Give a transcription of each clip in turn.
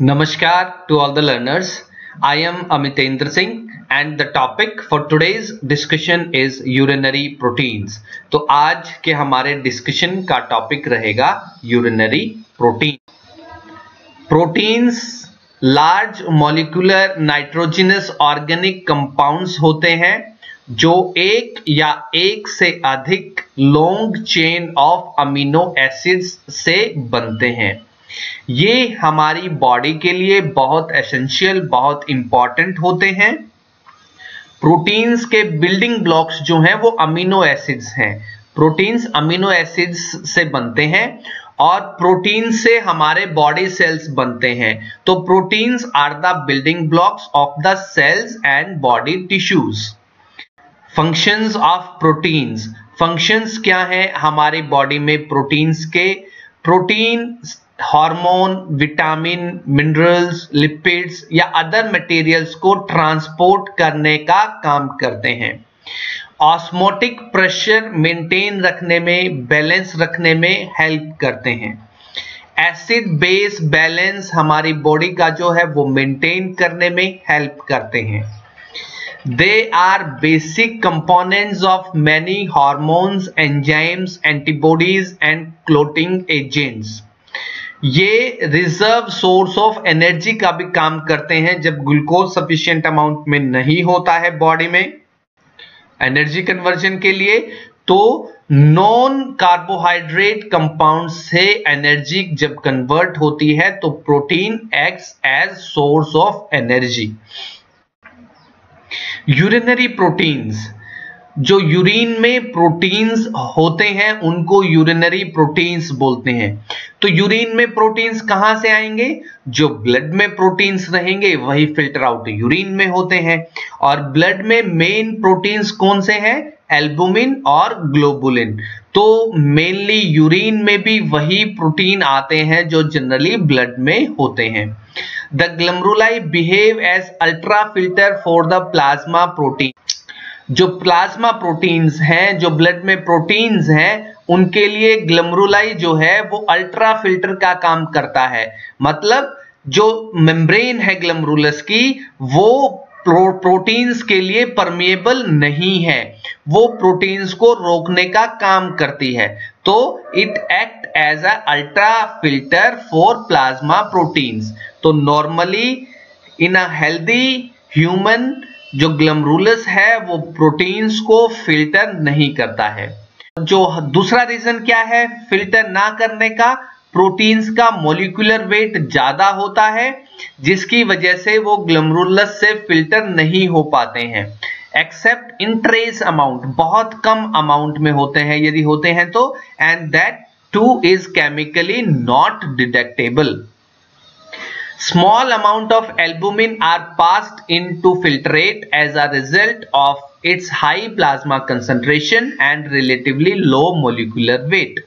Namaskar to all the learners. I am Amitendra Singh and the topic for today's discussion is urinary proteins. तो आज के हमारे discussion का topic रहेगा urinary protein. Proteins large molecular nitrogenous organic compounds होते हैं जो एक या एक से अधिक long chain of amino acids से बनते हैं. ये हमारी बॉडी के लिए बहुत एसेंशियल, बहुत इंपॉर्टेंट होते हैं. प्रोटीन्स के बिल्डिंग ब्लॉक्स जो हैं वो अमीनो एसिड्स हैं. प्रोटीन्स अमीनो एसिड्स से बनते हैं और प्रोटीन से हमारे बॉडी सेल्स बनते हैं. तो proteins are the building blocks of the cells and body tissues. Functions of proteins. Functions क्या हैं हमारी बॉडी में प्रोटीन्स के? Protein hormone, vitamin, minerals, lipids या अदर मटेरियल्स को ट्रांसपोर्ट करने का काम करते हैं. ऑस्मोटिक प्रेशर मेंटेन रखने में, बैलेंस रखने में हेल्प करते हैं. एसिड बेस बैलेंस हमारी बॉडी का जो है वो मेंटेन करने में हेल्प करते हैं. They are basic components of many hormones, enzymes, antibodies and clotting agents. ये रिजर्व सोर्स ऑफ एनर्जी का भी काम करते हैं जब ग्लूकोज सफिशिएंट अमाउंट में नहीं होता है बॉडी में एनर्जी कन्वर्जन के लिए. तो नॉन कार्बोहाइड्रेट कंपाउंड से एनर्जी जब कन्वर्ट होती है तो protein acts as source of energy. Urinary proteins. जो यूरिन में प्रोटीन्स होते हैं उनको यूरिनरी प्रोटीन्स बोलते हैं. तो यूरिन में प्रोटीन्स कहां से आएंगे? जो ब्लड में प्रोटीन्स रहेंगे वही फिल्टर आउट यूरिन में होते हैं. और ब्लड में मेन प्रोटीन्स कौन से हैं? एल्बुमिन और ग्लोबुलिन. तो मेनली यूरिन में भी वही प्रोटीन आते हैं जो जनरली ब्लड में होते हैं. The glomeruli behave as ultra filter for the plasma protein. जो प्लाज्मा प्रोटीन्स हैं, जो ब्लड में प्रोटीन्स हैं, उनके लिए ग्लोमेरुलाई जो है वो अल्ट्रा फिल्टर का काम करता है. मतलब जो मेम्ब्रेन है ग्लोमेरुलस की वो प्रोटीन्स के लिए परमिएबल नहीं है, वो प्रोटीन्स को रोकने का काम करती है. तो it act as a ultra filter for plasma proteins. तो normally in a healthy human जो ग्लोमेरुलस है वो प्रोटीन्स को फिल्टर नहीं करता है. जो दूसरा रीजन क्या है फिल्टर ना करने का? प्रोटीन्स का मॉलिक्यूलर वेट ज्यादा होता है जिसकी वजह से वो ग्लोमेरुलस से फिल्टर नहीं हो पाते हैं. एक्सेप्ट इन ट्रेस अमाउंट, बहुत कम अमाउंट में होते हैं यदि होते हैं तो. And that two is chemically not detectable. Small amount of albumin are passed into filtrate as a result of its high plasma concentration and relatively low molecular weight.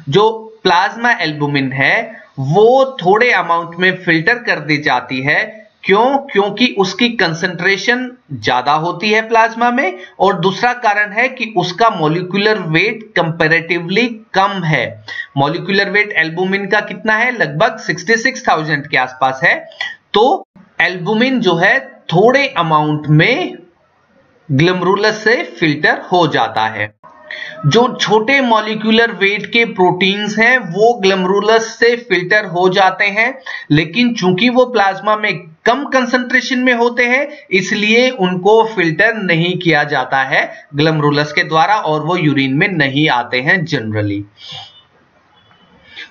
जो plasma albumin है वो थोड़े अमाउंट में filter कर दी जाती है. क्यों? क्योंकि उसकी कंसंट्रेशन ज्यादा होती है प्लाज्मा में और दूसरा कारण है कि उसका मॉलिक्यूलर वेट कंपैरेटिवली कम है. मॉलिक्यूलर वेट एल्बुमिन का कितना है? लगभग 66,000 के आसपास है. तो एल्बुमिन जो है थोड़े अमाउंट में ग्लोमेरुलस से फिल्टर हो जाता है. जो छोटे मॉलिक्यूलर वेट के प्रोटीन्स हैं वो ग्लोमेरुलस से फिल्टर हो जाते हैं, लेकिन चूंकि वो प्लाज्मा में कम कंसंट्रेशन में होते हैं इसलिए उनको फिल्टर नहीं किया जाता है ग्लोमेरुलस के द्वारा और वो यूरिन में नहीं आते हैं जनरली.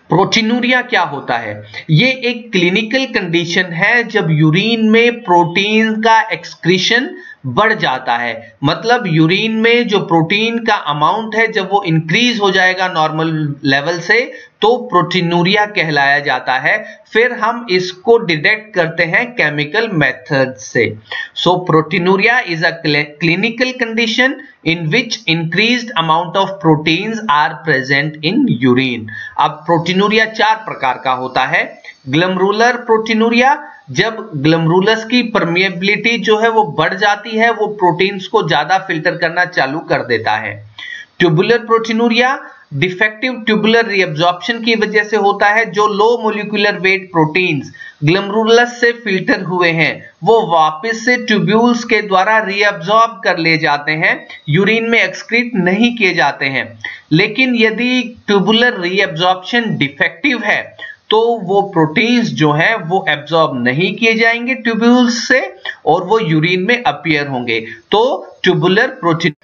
प्रोटीनूरिया क्या होता है? ये एक क्लिनिकल कंडीशन है जब यूरिन में प्रोटीन का एक्सक्रीशन बढ़ जाता है. मतलब यूरिन में जो प्रोटीन का अमाउंट है जब वो इंक्रीज हो जाएगा नॉर्मल लेवल से तो प्रोटीनूरिया कहलाया जाता है. फिर हम इसको डिटेक्ट करते हैं केमिकल मेथड से. So proteinuria is a clinical condition in which increased amount of proteins are present in urine. अब प्रोटीनूरिया चार प्रकार का होता है. ग्लोमेरुलर प्रोटीनूरिया, जब ग्लोमेरुलस की परमिएबिलिटी जो है वो बढ़ जाती है, वो प्रोटीन्स को ज्यादा फिल्टर करना चालू कर देता है. Tubular proteinuria, defective tubular reabsorption की वजह से होता है। जो low molecular weight proteins glomerulus से फिल्टर हुए हैं वो वापस से ट्यूब्यूल्स के द्वारा रीअब्जॉर्ब कर ले जाते हैं, यूरिन में एक्सक्रीट नहीं किए जाते हैं। लेकिन यदि ट्यूबुलर रीअब्जॉर्प्शन डिफेक्टिव है तो वो प्रोटीन्स जो है वो एब्जॉर्ब नहीं किए जाएंगे ट्यूब्यूल्स से और वो यूरिन में अपीयर होंगे। तो ट्यूबुलर प्रोटीन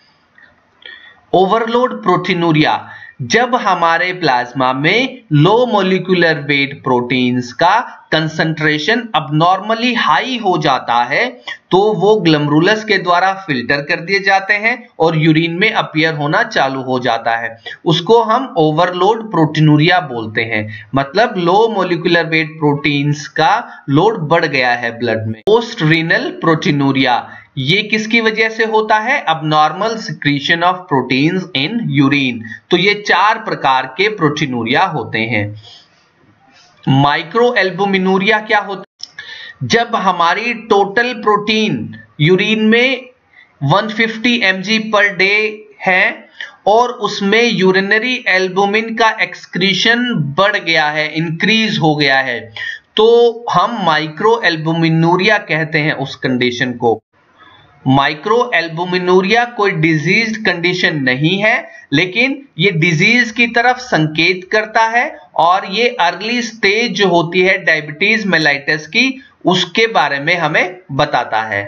ओवरलोड प्रोटीनूरिया, जब हमारे प्लाज्मा में लो मोलिकुलर वेट प्रोटीन्स का कंसंट्रेशन अबनॉर्मली हाई हो जाता है तो वो ग्लोमेरुलस के द्वारा फिल्टर कर दिए जाते हैं और यूरिन में अपीयर होना चालू हो जाता है। उसको हम ओवरलोड प्रोटीनूरिया बोलते हैं, मतलब लो मोलिकुलर वेट प्रोटीन्स का लोड बढ़ गया है ब्लड में। पोस्ट रीनल प्रोटीनूरिया, ये किसकी वजह से होता है? Abnormal secretion of proteins in urine. तो ये 4 प्रकार के प्रोटीनूरिया होते हैं। माइक्रो एल्बुमिनूरिया क्या होता है? जब हमारी टोटल प्रोटीन यूरिन में 150 mg पर डे है और उसमें यूरिनरी एल्बुमिन का एक्सक्रीशन बढ़ गया है, इंक्रीज हो गया है, तो हम माइक्रो एल्बुमिनूरिया कहते हैं उस कंडीशन को। माइक्रो एल्बुमिनूरिया कोई डिजीज कंडीशन नहीं है, लेकिन ये डिजीज की तरफ संकेत करता है और ये अर्ली स्टेज जो होती है डायबिटीज मेलाइटस की, उसके बारे में हमें बताता है।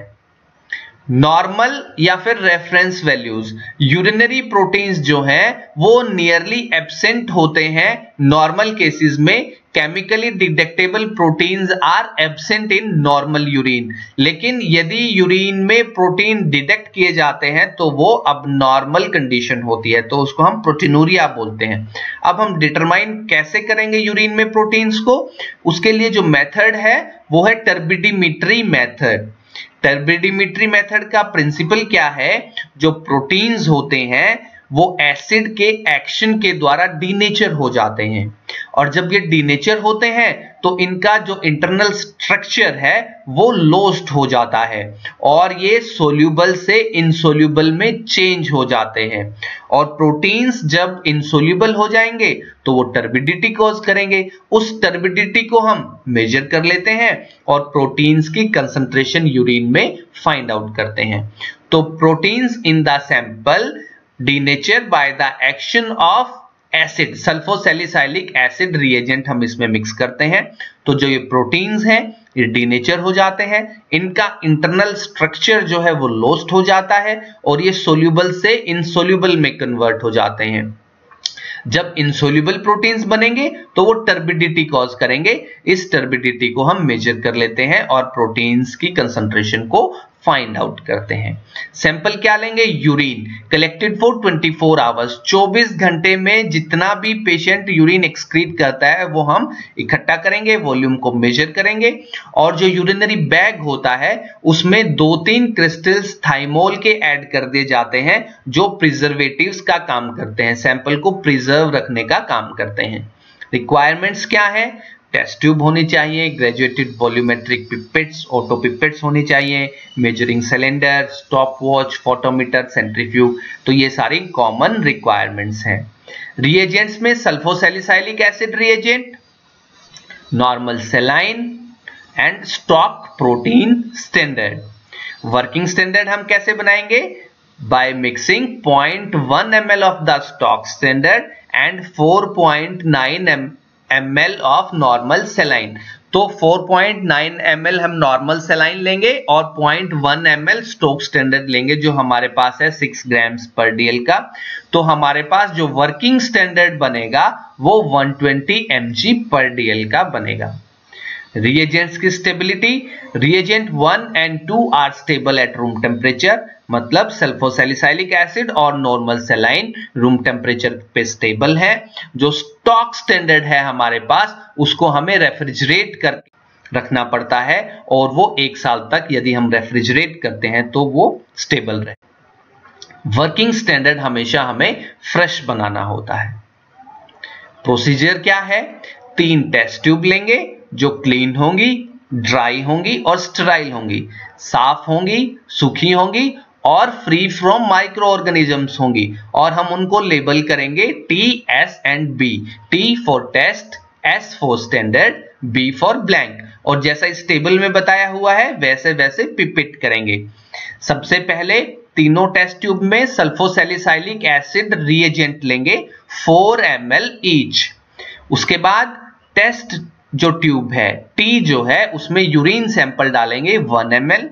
नॉर्मल या फिर रेफरेंस वैल्यूज, यूरिनरी प्रोटीन्स जो हैं वो नियरली एब्सेंट होते हैं नॉर्मल केसेस में। Chemically detectable proteins are absent in normal urine, लेकिन यदि यूरिन में प्रोटीन डिटेक्ट किए जाते हैं तो वो अब नॉर्मल कंडीशन होती है, तो उसको हम प्रोटीनूरिया बोलते हैं। अब हम डिटरमाइन कैसे करेंगे यूरिन में प्रोटीन्स को? उसके लिए जो मेथड है वो है टर्बिडीमेट्री मेथड। टर्बिडीमेट्री मेथड का प्रिंसिपल क्या है? जो प्रोटीन्स होते हैं वो एसिड के एक्शन के द्वारा डीनेचर हो जाते हैं, और जब ये डीनेचर होते हैं तो इनका जो इंटरनल स्ट्रक्चर है वो लॉस्ट हो जाता है और ये सोल्यूबल से इनसोल्यूबल में चेंज हो जाते हैं। और प्रोटीन्स जब इनसोल्यूबल हो जाएंगे तो वो टर्बिडिटी कॉज करेंगे। उस टर्बिडिटी को हम मेजर कर लेते हैं और प्रोटीन्स की कंसंट्रेशन यूरिन में फाइंड आउट करते हैं। तो proteins in the sample denature by the action of acid, sulfosalicylic acid reagent हम इसमें मिक्स करते हैं। तो जो ये प्रोटीन्स हैं ये डीनेचर हो जाते हैं, इनका इंटरनल स्ट्रक्चर जो है वो लॉस्ट हो जाता है और ये सोल्यूबल से इनसोल्यूबल में कन्वर्ट हो जाते हैं। जब इनसोल्यूबल प्रोटीन्स बनेंगे तो वो टर्बिडिटी कॉज करेंगे। इस टर्बिडिटी को हम मेजर कर लेते हैं और प्रोटीन्स की कंसंट्रेशन को फाइंड आउट करते हैं। सैंपल क्या लेंगे? Urine collected for 24 hours. 24 घंटे में जितना भी पेशेंट यूरिन एक्सक्रीट करता है वो हम इकट्ठा करेंगे, वॉल्यूम को मेजर करेंगे और जो यूरिनरी बैग होता है उसमें 2-3 क्रिस्टल्स थाइमोल के ऐड कर दिए जाते हैं जो प्रिजर्वेटिव्स का काम करते हैं, सैंपल को प्रिजर्व रखने का काम करते हैं। रिक्वायरमेंट्स क्या है? टेस्ट ट्यूब होनी चाहिए, graduated volumetric pipettes, auto pipettes होनी चाहिए, measuring cylinder, stop watch, photometer, centrifuge. तो ये सारी कॉमन रिक्वायरमेंट्स हैं। रिएजेंट्स में sulfosalicylic acid reagent, normal saline and stock protein standard. Working standard हम कैसे बनाएंगे? By mixing 0.1 ml of the stock standard and 4.9 ml of normal saline। तो 4.9 ml हम नॉर्मल सलाइन लेंगे और 0.1 ml स्टोक स्टैंडर्ड लेंगे जो हमारे पास है 6 ग्राम्स पर डीएल का। तो हमारे पास जो वर्किंग स्टैंडर्ड बनेगा वो 120 mg पर डीएल का बनेगा। रिएजेंट्स की stability, reagent 1 and 2 are stable at room temperature, मतलब सल्फोसैलिसाइलिक एसिड और नॉर्मल सलाइन रूम टेम्परेचर पे स्टेबल है। जो स्टॉक स्टैंडर्ड है हमारे पास उसको हमें रेफ्रिजरेट करके रखना पड़ता है और वो 1 साल तक यदि हम रेफ्रिजरेट करते हैं तो वो स्टेबल रहे। वर्किंग स्टैंडर्ड हमेशा हमें फ्रेश बनाना होता है। प्रोसीजर क्या है? 3 टेस्ट ट्यूब लेंगे जो क्लीन होंगी, ड्राई होंगी और स्टेराइल होंगी, साफ होंगी, सूखी होंगी और फ्री फ्रॉम माइक्रो ऑर्गेनिजम्स होंगी और हम उनको लेबल करेंगे T, S and B. T for test, S for standard, B for blank. और जैसा इस टेबल में बताया हुआ है वैसे वैसे पिपेट करेंगे। सबसे पहले तीनों टेस्ट ट्यूब में सल्फोसैलिसाइलिक एसिड रिएजेंट लेंगे 4 ml ईच। उसके बाद टेस्ट जो ट्यूब है टी जो है उसमें यूरिन सैंपल डालेंगे 1 ml।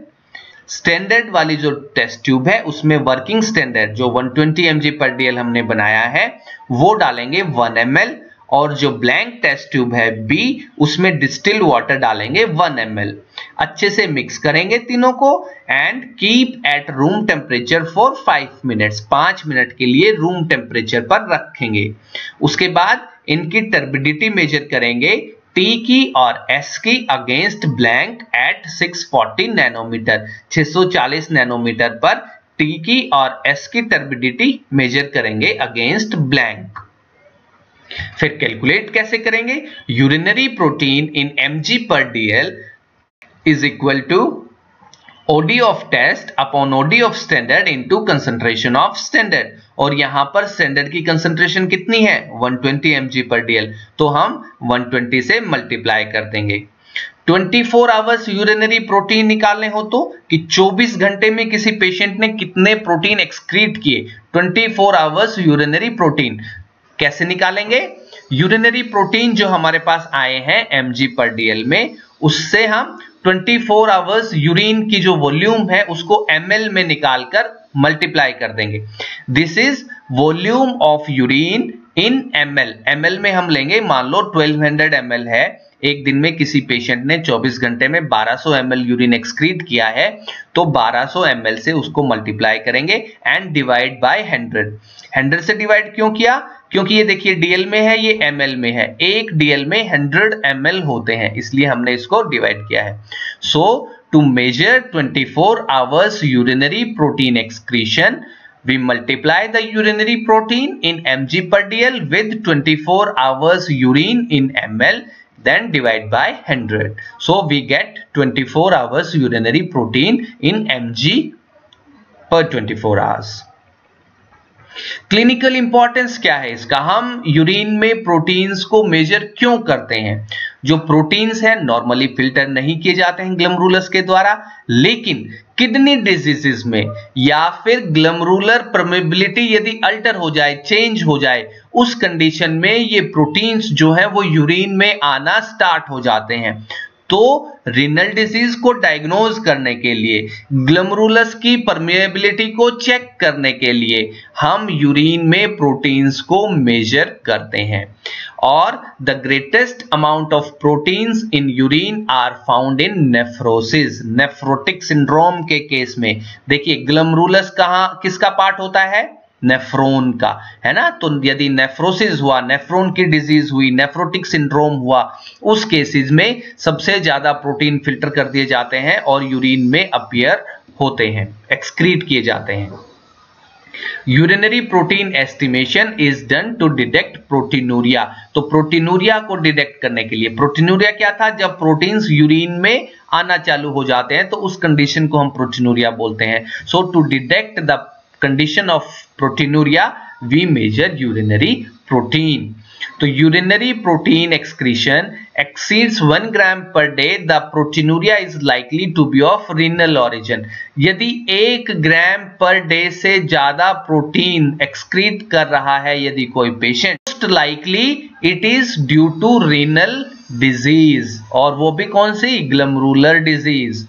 स्टैंडर्ड वाली जो टेस्ट ट्यूब है उसमें वर्किंग स्टैंडर्ड जो 120 mg/dl हमने बनाया है वो डालेंगे 1 ml। और जो ब्लैंक टेस्ट ट्यूब है बी उसमें डिस्टिल वाटर डालेंगे 1 ml। अच्छे से मिक्स करेंगे तीनों को and keep at room temperature for 5 minutes. 5 minute के लिए रूम टेम्परेचर पर रखेंगे। उसके बाद इनकी टर्बिडिटी मेजर करेंगे टी की और एस की against blank at 640 nanometre. 640 nanometre पर टी की और एस की टर्बिडिटी मेजर करेंगे अगेंस्ट ब्लैंक। फिर कैलकुलेट कैसे करेंगे? Urinary protein in mg/dl is equal to OD of test upon OD of standard into concentration of standard. और यहां पर स्टैंडर्ड की कंसंट्रेशन कितनी है? 120 mg/dl। तो हम 120 से मल्टीप्लाई कर देंगे। 24 आवर्स यूरिनरी प्रोटीन निकालने हो तो कि 24 घंटे में किसी पेशेंट ने कितने प्रोटीन एक्सक्रीट किए। 24 आवर्स यूरिनरी प्रोटीन कैसे निकालेंगे? यूरिनरी प्रोटीन जो हमारे पास आए हैं mg/dl में उससे हम 24 आवर्स यूरिन की जो वॉल्यूम है उसको ml में निकालकर मल्टीप्लाई कर देंगे। This is volume of urine in ml। ml में हम लेंगे, मान लो 1200 ml है। एक दिन में किसी पेशेंट ने 24 घंटे में 1200 ml यूरिन एक्सक्रीट किया है तो 1200 ml से उसको मल्टीप्लाई करेंगे एंड डिवाइड बाय 100। 100 से डिवाइड क्यों किया? क्योंकि ये देखिए DL में है, ये ml में है। एक DL में 100 ml होते हैं, इसलिए हमने इसको डिवाइड किया है। So to measure 24 hours urinary protein excretion we multiply the urinary protein in mg/dl with 24 hours urine in ml, then divide by 100. So we get 24 hours urinary protein in mg per 24 hours. Clinical importance क्या है इसका? हम urine में proteins को major क्यों करते हैं? जो प्रोटीन्स हैं नॉर्मली फिल्टर नहीं किए जाते हैं ग्लमरुलस के द्वारा, लेकिन किडनी डिजीजेस में या फिर ग्लमरुलर परमेबिलिटी यदि अल्टर हो जाए, चेंज हो जाए, उस कंडीशन में ये प्रोटीन्स जो है वो यूरिन में आना स्टार्ट हो जाते हैं। तो रीनल डिजीज को डायग्नोज करने के लिए, ग्लमरुलस की परमेबिलिटी को चेक करने के लिए हम यूरिन में प्रोटीन्स को मेजर करते हैं। और the greatest amount of proteins in urine are found in nephrosis. Nephrotic syndrome के केस में देखिए ग्लमरुलस कहां किसका पार्ट होता है? नेफ्रोन का, है ना। तो यदि नेफ्रोसिस हुआ, नेफ्रोन की डिजीज हुई, नेफ्रोटिक सिंड्रोम हुआ, उस केसेस में सबसे ज्यादा प्रोटीन फिल्टर कर दिए जाते हैं और यूरिन में अपीयर होते हैं, एक्सक्रीट किए जाते हैं। Urinary protein estimation is done to detect proteinuria. तो प्रोटीनूरिया को डिटेक्ट करने के लिए, प्रोटीनूरिया क्या था? जब प्रोटीन्स यूरिन में आना चालू हो जाते हैं तो उस कंडीशन को हम प्रोटीनूरिया बोलते हैं। So to detect the condition of proteinuria we measure urinary protein. तो urinary protein excretion exceeds 1 gram per day, the proteinuria is likely to be of renal origin. यदि 1 ग्राम पर डे से ज्यादा protein excrete कर रहा है यदि कोई patient, most likely it is due to renal disease, और वो भी कौन सी? ग्लमरुलर disease.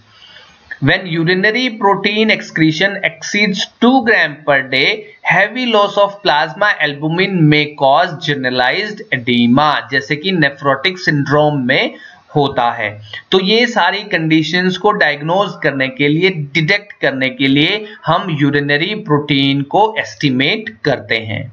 When urinary protein excretion exceeds 2 gram per day, heavy loss of plasma albumin may cause generalized edema, जैसे कि नेफ्रोटिक सिंड्रोम में होता है। तो ये सारी कंडीशंस को डायग्नोज करने के लिए, डिटेक्ट करने के लिए हम यूरिनरी प्रोटीन को एस्टिमेट करते हैं।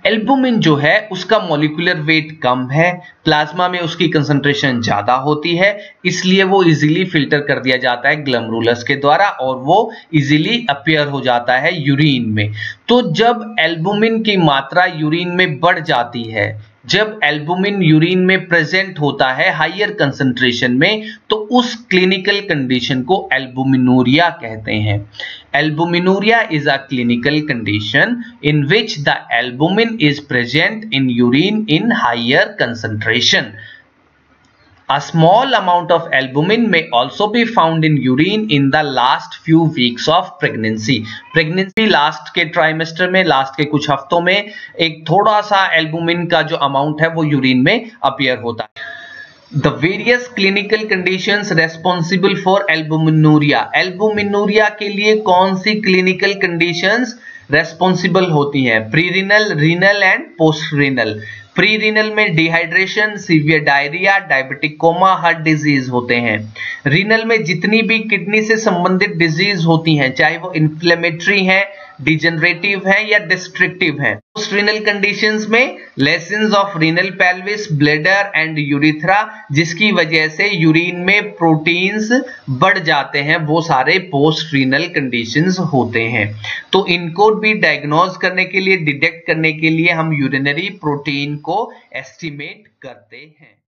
एल्बुमिन जो है उसका मॉलिक्यूलर वेट कम है, प्लाज्मा में उसकी कंसंट्रेशन ज्यादा होती है, इसलिए वो इजीली फिल्टर कर दिया जाता है ग्लमरुलस के द्वारा और वो इजीली अपीयर हो जाता है यूरिन में। तो जब एल्बुमिन की मात्रा यूरिन में बढ़ जाती है, जब एल्बुमिन यूरिन में प्रेजेंट होता है हायर कंसंट्रेशन में, तो उस क्लिनिकल कंडीशन को एल्बुमिनूरिया कहते हैं। Albuminuria is a clinical condition in which the albumin is present in urine in higher concentration. A small amount of albumin may also be found in urine in the last few weeks of pregnancy. Pregnancy last के trimester में, last के कुछ हफ्तों में एक थोड़ा सा albumin का जो अमाउंट है वो यूरिन में अपीयर होता है। The various clinical conditions responsible for albuminuria. एल्बुमिनूरिया के लिए कौन सी क्लिनिकल कंडीशंस रेस्पॉन्सिबल होती हैं? Prerenal, renal and post renal. Pre renal में dehydration, severe diarrhoea, diabetic coma, heart disease होते हैं। रीनल में जितनी भी किडनी से संबंधित डिजीज होती हैं, चाहे वो इन्फ्लेमेटरी हैं, डिजेनरेटिव हैं या डिस्ट्रक्टिव हैं। पोस्ट रीनल कंडीशंस में lesions of renal pelvis, bladder and urethra, जिसकी वजह से यूरिन में प्रोटीन्स बढ़ जाते हैं, वो सारे पोस्ट रीनल कंडीशंस होते हैं। तो इनको भी डायग्नोज करने के लिए, डिटेक्ट करने के लिए हम यूरिनरी प्रोटीन को एस्टिमेट करते हैं।